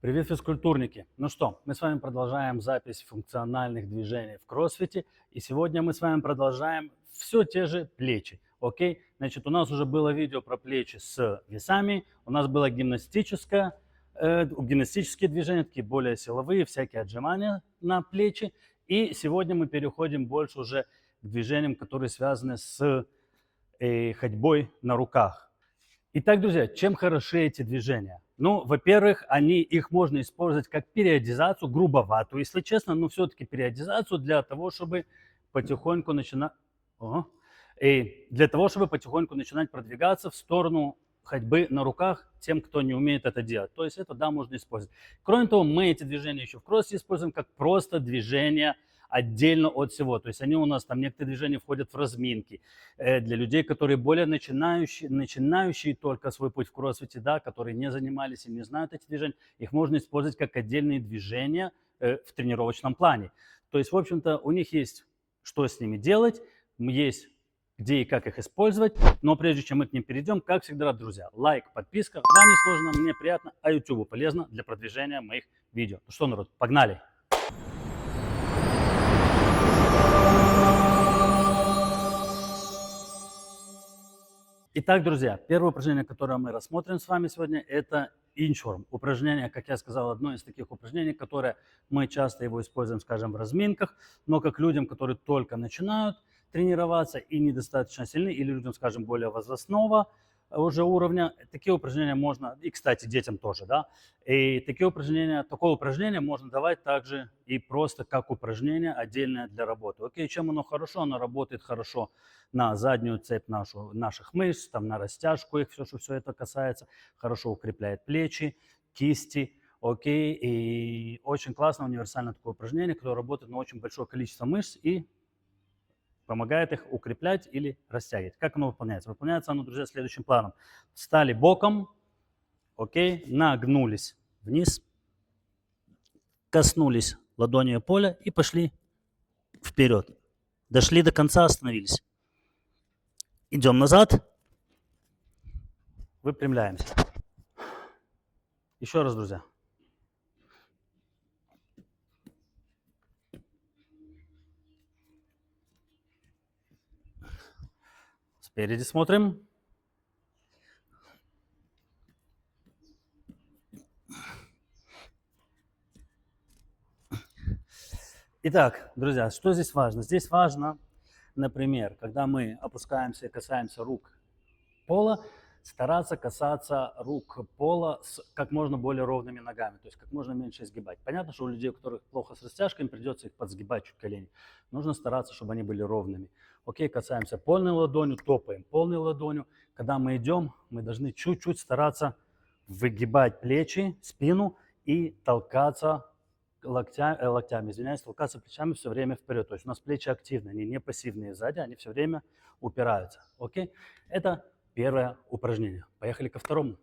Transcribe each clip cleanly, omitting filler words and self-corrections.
Привет, физкультурники! Ну что, мы с вами продолжаем запись функциональных движений в кроссфите. И сегодня мы с вами продолжаем все те же плечи. Окей? Значит, у нас уже было видео про плечи с весами. У нас было гимнастические движения, такие более силовые, всякие отжимания на плечи. И сегодня мы переходим больше уже к движениям, которые связаны с ходьбой на руках. Итак, друзья, чем хороши эти движения? Ну, во-первых, их можно использовать как периодизацию, грубоватую, если честно, но все-таки периодизацию для того, чтобы потихоньку начинать, потихоньку начинать продвигаться в сторону ходьбы на руках тем, кто не умеет это делать. То есть это, да, можно использовать. Кроме того, мы эти движения еще в кроссе используем как просто движения отдельно от всего. То есть они у нас там, некоторые движения входят в разминки. Для людей, которые более начинающие только свой путь в кроссфите, да, которые не занимались и не знают эти движения, их можно использовать как отдельные движения в тренировочном плане. То есть, в общем-то, у них есть что с ними делать, есть где и как их использовать. Но прежде чем мы к ним перейдем, как всегда, друзья, лайк, подписка. Вам не сложно, мне приятно, а YouTube полезно для продвижения моих видео. Ну что, народ, погнали! Итак, друзья, первое упражнение, которое мы рассмотрим с вами сегодня, это инчворм. Упражнение, как я сказал, одно из таких упражнений, которое мы часто его используем, скажем, в разминках, но как людям, которые только начинают тренироваться и недостаточно сильны, или людям, скажем, более возрастного уже уровня, такие упражнения можно, и, кстати, детям тоже, да, и такое упражнение можно давать также и просто как упражнение отдельное для работы. Окей, чем оно хорошо? Оно работает хорошо на заднюю цепь наших мышц, там, на растяжку их, все это касается, хорошо укрепляет плечи, кисти, окей, и очень классное универсальное такое упражнение, которое работает на очень большое количество мышц и помогает их укреплять или растягивать. Как оно выполняется? Выполняется оно, друзья, следующим планом. Встали боком, окей, нагнулись вниз, коснулись ладонью поля и пошли вперед. Дошли до конца, остановились. Идем назад, выпрямляемся. Еще раз, друзья. Спереди смотрим. Итак, друзья, что здесь важно? Здесь важно, например, когда мы опускаемся и касаемся рук пола, стараться касаться рук пола с как можно более ровными ногами, то есть как можно меньше изгибать. Понятно, что у людей, у которых плохо с растяжкой, им придется их подсгибать чуть колени. Нужно стараться, чтобы они были ровными. Окей, касаемся полной ладонью, топаем полной ладонью. Когда мы идем, мы должны чуть-чуть стараться выгибать плечи, спину и толкаться толкаться плечами все время вперед. То есть у нас плечи активные, они не пассивные сзади, они все время упираются. Окей? Это первое упражнение. Поехали ко второму.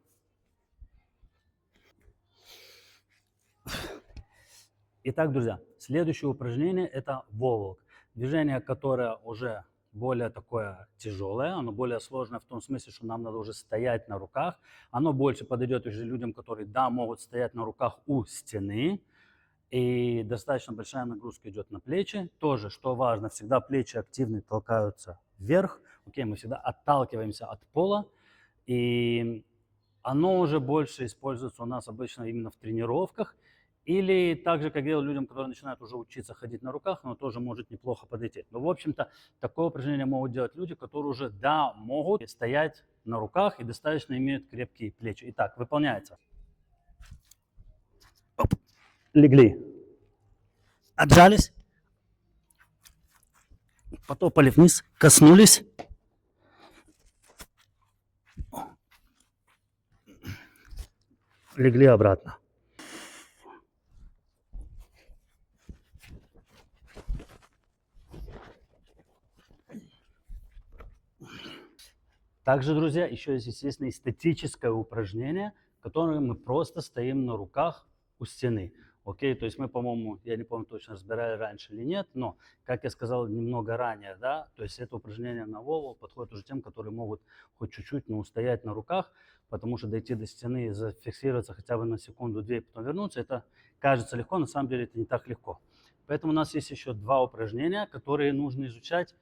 Итак, друзья, следующее упражнение – это wall walk. Движение, которое уже более такое тяжелое, оно более сложное в том смысле, что нам надо уже стоять на руках. Оно больше подойдет уже людям, которые, да, могут стоять на руках у стены, и достаточно большая нагрузка идет на плечи. Тоже, что важно, всегда плечи активные толкаются вверх. Окей, мы всегда отталкиваемся от пола. И оно уже больше используется у нас обычно именно в тренировках. Или так же, как делают людям, которые начинают уже учиться ходить на руках, оно тоже может неплохо подойти. Но, в общем-то, такое упражнение могут делать люди, которые уже, да, могут стоять на руках и достаточно имеют крепкие плечи. Итак, выполняется. Легли, отжались, потопали вниз, коснулись, легли обратно. Также, друзья, еще есть, естественно, и статическое упражнение, в котором мы просто стоим на руках у стены. Окей, то есть мы, по-моему, я не помню точно, разбирали раньше или нет, но, как я сказал немного ранее, да, то есть это упражнение на wall walk подходит уже тем, которые могут хоть чуть-чуть, но устоять на руках. потому что дойти до стены и зафиксироваться хотя бы на секунду-две, потом вернуться, это кажется легко, на самом деле это не так легко. Поэтому у нас есть еще два упражнения, которые нужно изучать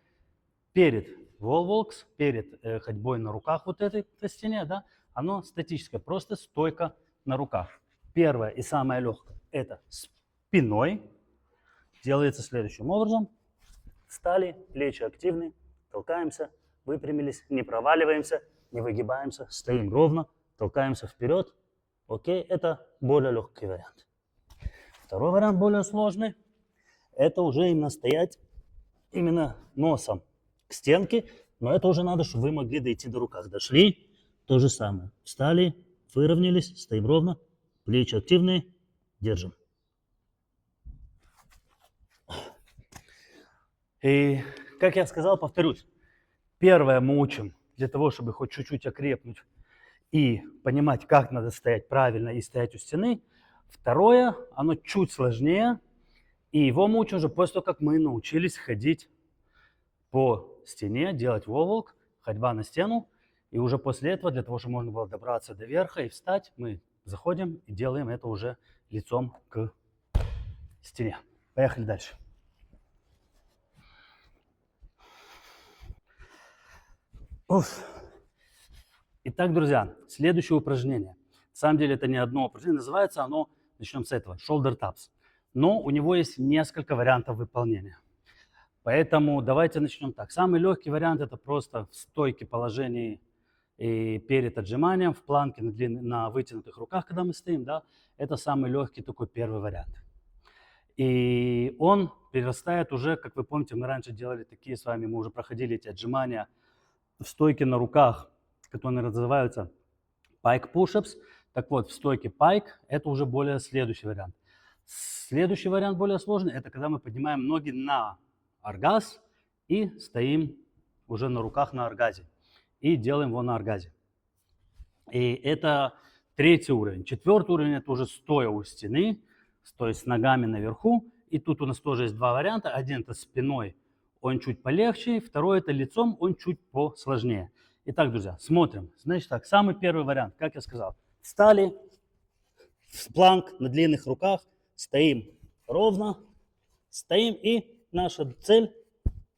перед wall walks, перед ходьбой на руках вот этой по стене, да, оно статическое, просто стойка на руках. Первое и самое легкое – это спиной. Делается следующим образом. Встали, плечи активны, толкаемся, выпрямились, не проваливаемся, не выгибаемся, стоим ровно, толкаемся вперед. Окей, это более легкий вариант. Второй вариант более сложный. Это уже именно стоять именно носом к стенке, но это уже надо, чтобы вы могли дойти до руках. Дошли, то же самое. Встали, выровнялись, стоим ровно, плечи активные, держим. И, как я сказал, повторюсь, первое мы учим для того, чтобы хоть чуть-чуть окрепнуть и понимать, как надо стоять правильно и стоять у стены. Второе, оно чуть сложнее, и его мы учим уже после того, как мы научились ходить по стене, делать wall walk, ходьба на стену. И уже после этого, для того, чтобы можно было добраться до верха и встать, мы заходим и делаем это уже лицом к стене. Поехали дальше. Итак, друзья, следующее упражнение. На самом деле это не одно упражнение, называется оно, начнем с этого, shoulder taps. Но у него есть несколько вариантов выполнения. Поэтому давайте начнем так. Самый легкий вариант это просто в стойке положении и перед отжиманием, в планке на вытянутых руках, когда мы стоим, да, это самый легкий такой первый вариант. И он перерастает уже, как вы помните, мы раньше делали такие с вами, мы уже проходили эти отжимания в стойке на руках, которые называются pike push-ups. Так вот, в стойке pike это уже более следующий вариант. Следующий вариант более сложный, это когда мы поднимаем ноги на аргаз и стоим уже на руках на аргазе. И делаем его на аргазе. И это третий уровень. Четвертый уровень это уже стоя у стены, стоя с ногами наверху. И тут у нас тоже есть два варианта. Один это спиной, он чуть полегче. Второй это лицом, он чуть посложнее. Итак, друзья, смотрим. Значит так, самый первый вариант, как я сказал. Встали в планк на длинных руках, стоим ровно, стоим, и наша цель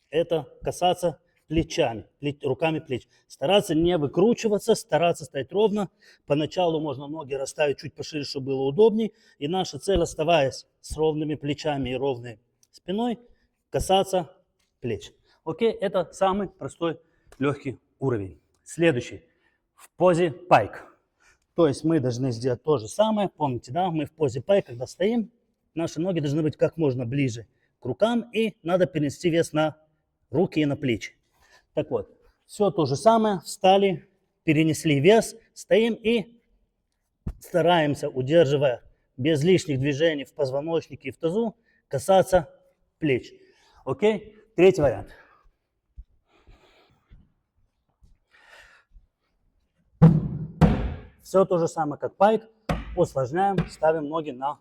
это касаться плечами, руками плеч. Стараться не выкручиваться, стараться стоять ровно. Поначалу можно ноги расставить чуть пошире, чтобы было удобнее. И наша цель, оставаясь с ровными плечами и ровной спиной, касаться плеч. Окей, это самый простой, легкий уровень. Следующий. В позе пайк. То есть мы должны сделать то же самое. Помните, да, мы в позе пайк, когда стоим, наши ноги должны быть как можно ближе к рукам. И надо перенести вес на руки и на плечи. Так вот, все то же самое. Встали, перенесли вес, стоим и стараемся, удерживая без лишних движений в позвоночнике и в тазу, касаться плеч. Окей? Третий вариант. Все то же самое, как пайк. Усложняем, ставим ноги на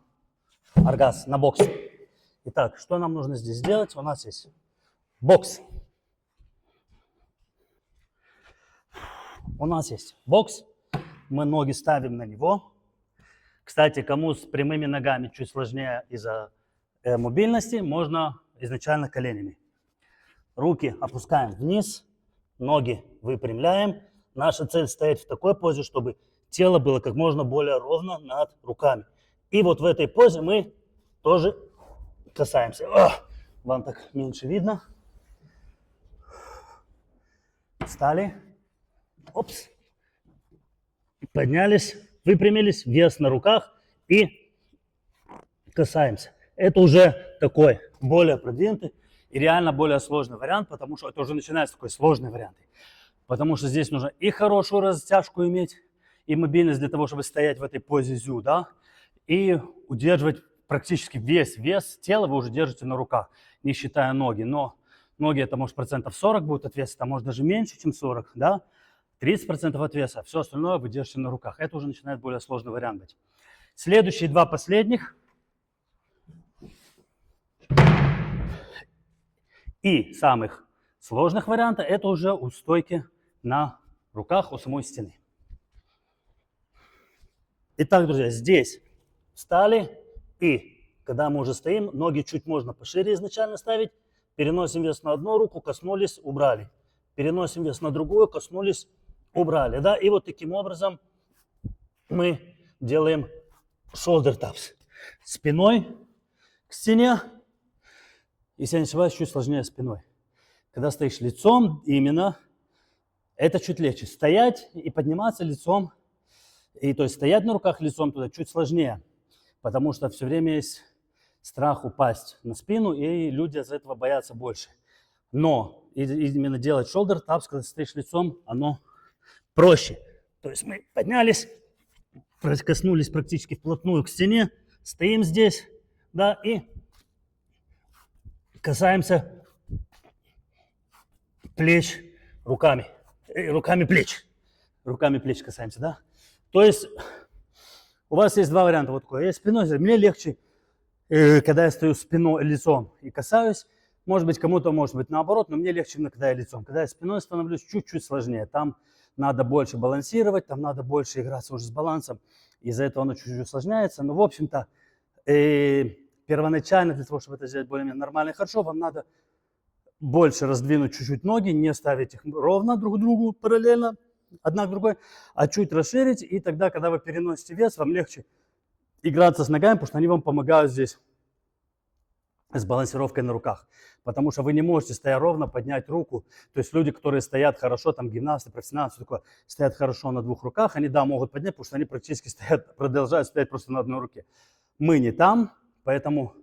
аргаз, на бокс. Итак, что нам нужно здесь сделать? У нас есть бокс. У нас есть бокс. Мы ноги ставим на него. Кстати, кому с прямыми ногами чуть сложнее из-за мобильности, можно изначально коленями. Руки опускаем вниз, ноги выпрямляем. Наша цель стоять в такой позе, чтобы тело было как можно более ровно над руками. И вот в этой позе мы тоже касаемся. Вам так меньше видно. Встали. Опс. Поднялись, выпрямились, вес на руках и касаемся. Это уже такой более продвинутый и реально более сложный вариант, потому что это уже начинается такой сложный вариант. Потому что здесь нужно и хорошую растяжку иметь, и мобильность для того, чтобы стоять в этой позе зю, да, и удерживать практически весь вес тела вы уже держите на руках, не считая ноги. Но ноги это может процентов 40 будет от веса, а может даже меньше, чем 40, да, 30% от веса, все остальное вы держите на руках. Это уже начинает более сложный вариант быть. Следующие два последних. И самых сложных варианта это уже у стойки на руках у самой стены. Итак, друзья, здесь встали, и когда мы уже стоим, ноги чуть можно пошире изначально ставить, переносим вес на одну руку, коснулись, убрали. Переносим вес на другую, коснулись, убрали. Да? И вот таким образом мы делаем shoulder taps. Спиной к стене. Если я не ошибаюсь, чуть сложнее спиной. Когда стоишь лицом, именно, это чуть легче. Стоять и подниматься лицом. И то есть стоять на руках лицом туда чуть сложнее, потому что все время есть страх упасть на спину, и люди из-за этого боятся больше. Но именно делать shoulder taps, когда стоишь лицом, оно проще. То есть мы поднялись, коснулись практически вплотную к стене, стоим здесь, да, и касаемся плеч руками. Руками плеч. Руками плеч касаемся, да. То есть у вас есть два варианта. Вот такой. Я спиной, мне легче, когда я стою спиной, лицом и касаюсь. Может быть, кому-то может быть наоборот, но мне легче, когда я лицом. Когда я спиной становлюсь, чуть-чуть сложнее. Там надо больше балансировать, там надо больше играться уже с балансом. Из-за этого оно чуть-чуть усложняется. Но, в общем-то, первоначально для того, чтобы это сделать более-менее нормально и хорошо, вам надо больше раздвинуть чуть-чуть ноги, не ставить их ровно друг к другу параллельно, одна к другой, а чуть расширить, и тогда, когда вы переносите вес, вам легче играться с ногами, потому что они вам помогают здесь с балансировкой на руках. Потому что вы не можете, стоя ровно, поднять руку. То есть люди, которые стоят хорошо, там гимнасты, профессионалы, все такое, стоят хорошо на двух руках, они, да, могут поднять, потому что они практически стоят, продолжают стоять просто на одной руке. Мы не там, поэтому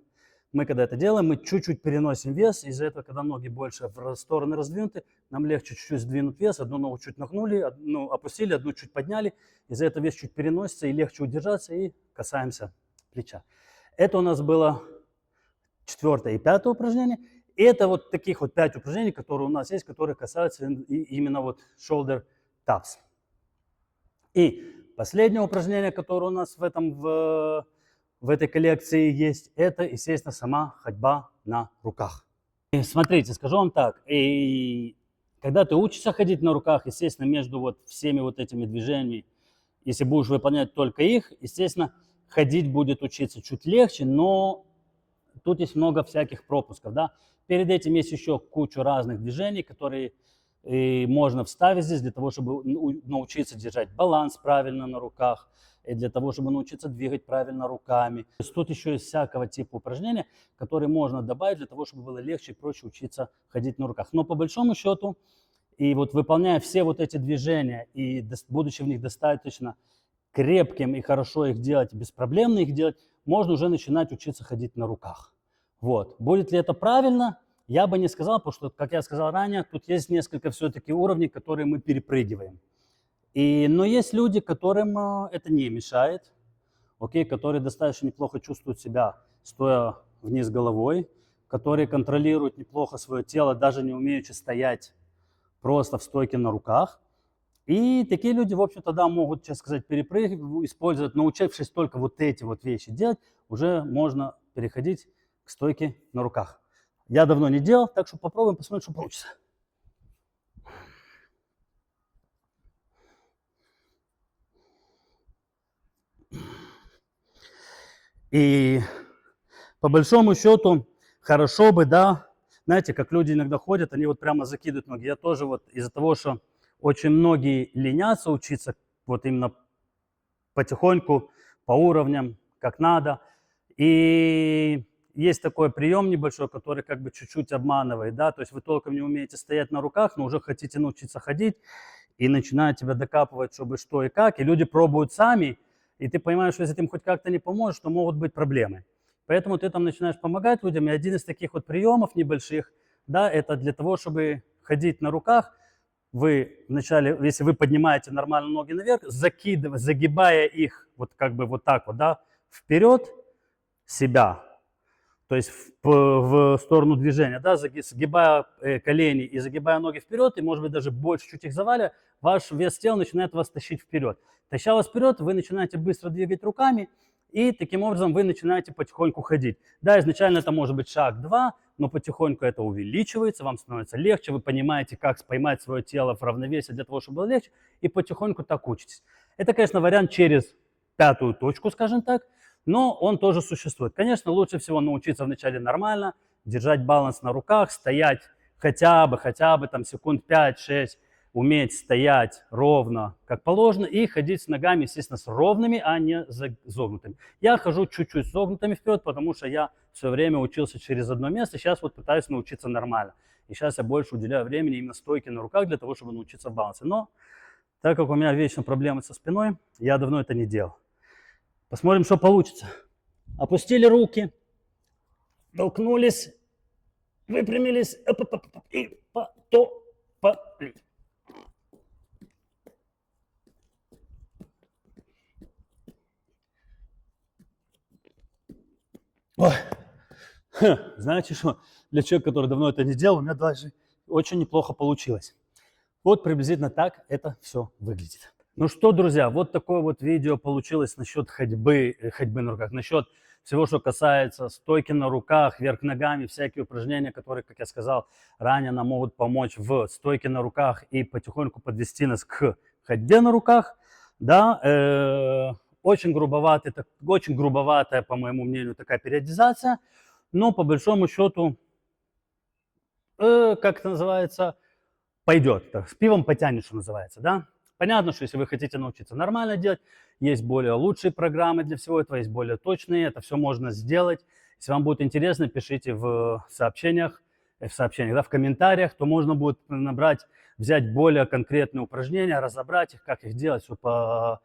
мы, когда это делаем, мы чуть-чуть переносим вес. Из-за этого, когда ноги больше в стороны раздвинуты, нам легче чуть-чуть сдвинуть вес. Одну ногу чуть нагнули, одну опустили, одну чуть подняли. Из-за этого вес чуть переносится, и легче удержаться, и касаемся плеча. Это у нас было 4-е и 5-е упражнение. И это вот таких вот 5 упражнений, которые у нас есть, которые касаются именно вот shoulder taps. И последнее упражнение, которое у нас в этой коллекции есть, это, естественно, сама ходьба на руках. И смотрите, скажу вам так, и когда ты учишься ходить на руках, естественно, между вот всеми вот этими движениями, если будешь выполнять только их, естественно, ходить будет учиться чуть легче, но тут есть много всяких пропусков, да. Перед этим есть еще куча разных движений, которые можно вставить здесь для того, чтобы научиться держать баланс правильно на руках, и для того, чтобы научиться двигать правильно руками. То есть тут еще есть всякого типа упражнения, которые можно добавить для того, чтобы было легче и проще учиться ходить на руках. Но по большому счету, и вот выполняя все вот эти движения, и будучи в них достаточно крепким и хорошо их делать, беспроблемно их делать, можно уже начинать учиться ходить на руках. Вот. Будет ли это правильно? Я бы не сказал, потому что, как я сказал ранее, тут есть несколько все-таки уровней, которые мы перепрыгиваем. Но есть люди, которым это не мешает, которые достаточно неплохо чувствуют себя, стоя вниз головой, которые контролируют неплохо свое тело, даже не умеючи стоять просто в стойке на руках. И такие люди, в общем-то, да, могут, сейчас сказать, перепрыгивать, использовать, научившись только вот эти вот вещи делать, уже можно переходить к стойке на руках. Я давно не делал, так что попробуем, посмотрим, что получится. И по большому счету хорошо бы, да, знаете, как люди иногда ходят, они вот прямо закидывают ноги. Я тоже вот из-за того, что очень многие ленятся учиться вот именно потихоньку, по уровням, как надо. И есть такой прием небольшой, который как бы чуть-чуть обманывает, да, то есть вы толком не умеете стоять на руках, но уже хотите научиться ходить, и начинают тебя докапывать, чтобы что и как, и люди пробуют сами, и ты понимаешь, что если ты им хоть как-то не поможешь, то могут быть проблемы. Поэтому ты там начинаешь помогать людям, и один из таких вот приемов небольших, да, это для того, чтобы ходить на руках, вы вначале, если вы поднимаете нормально ноги наверх, загибая их вот как бы вот так вот, да, вперед себя, то есть в сторону движения, да, сгибая колени и загибая ноги вперед, и, может быть, даже больше чуть их заваливая, ваш вес тела начинает вас тащить вперед. Таща вас вперед, вы начинаете быстро двигать руками, и таким образом вы начинаете потихоньку ходить. Да, изначально это может быть шаг-два, но потихоньку это увеличивается, вам становится легче, вы понимаете, как поймать свое тело в равновесие для того, чтобы было легче, и потихоньку так учитесь. Это, конечно, вариант через пятую точку, скажем так, но он тоже существует. Конечно, лучше всего научиться вначале нормально, держать баланс на руках, стоять хотя бы там секунд 5-6, уметь стоять ровно, как положено, и ходить с ногами, естественно, с ровными, а не загнутыми. Я хожу чуть-чуть согнутыми вперед, потому что я все время учился через одно место, сейчас вот пытаюсь научиться нормально. И сейчас я больше уделяю времени именно стойке на руках для того, чтобы научиться в балансе. Но так как у меня вечно проблемы со спиной, я давно это не делал. Посмотрим, что получится. Опустили руки, толкнулись, выпрямились и потопали. Ой. Знаете что, для человека, который давно это не делал, у меня даже очень неплохо получилось. Вот приблизительно так это все выглядит. Ну что, друзья, вот такое вот видео получилось насчет ходьбы на руках, насчет всего, что касается стойки на руках, вверх ногами, всякие упражнения, которые, как я сказал ранее, нам могут помочь в стойке на руках и потихоньку подвести нас к ходьбе на руках. Да, очень грубоватая, по моему мнению, такая периодизация, но по большому счету, как это называется, пойдет. Так, с пивом потянет, что называется, да. Понятно, что если вы хотите научиться нормально делать, есть более лучшие программы для всего этого, есть более точные, это все можно сделать. Если вам будет интересно, пишите в сообщениях, да, в комментариях, то можно будет набрать, взять более конкретные упражнения, разобрать их, как их делать, все по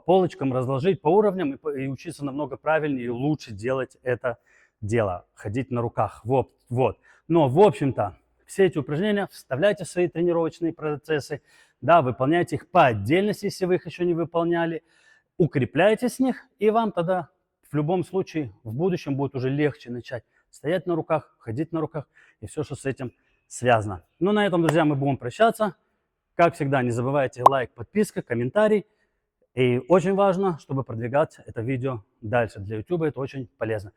полочкам, разложить по уровням и учиться намного правильнее и лучше делать это дело, ходить на руках. Вот. Но, в общем-то, все эти упражнения вставляйте в свои тренировочные процессы, да, выполняйте их по отдельности, если вы их еще не выполняли, укрепляйте с них, и вам тогда в любом случае в будущем будет уже легче начать стоять на руках, ходить на руках и все, что с этим связано. Ну, на этом, друзья, мы будем прощаться. Как всегда, не забывайте лайк, подписка, комментарий. И очень важно, чтобы продвигать это видео дальше. Для YouTube это очень полезно.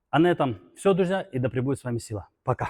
А на этом все, друзья, и да пребудет с вами сила. Пока.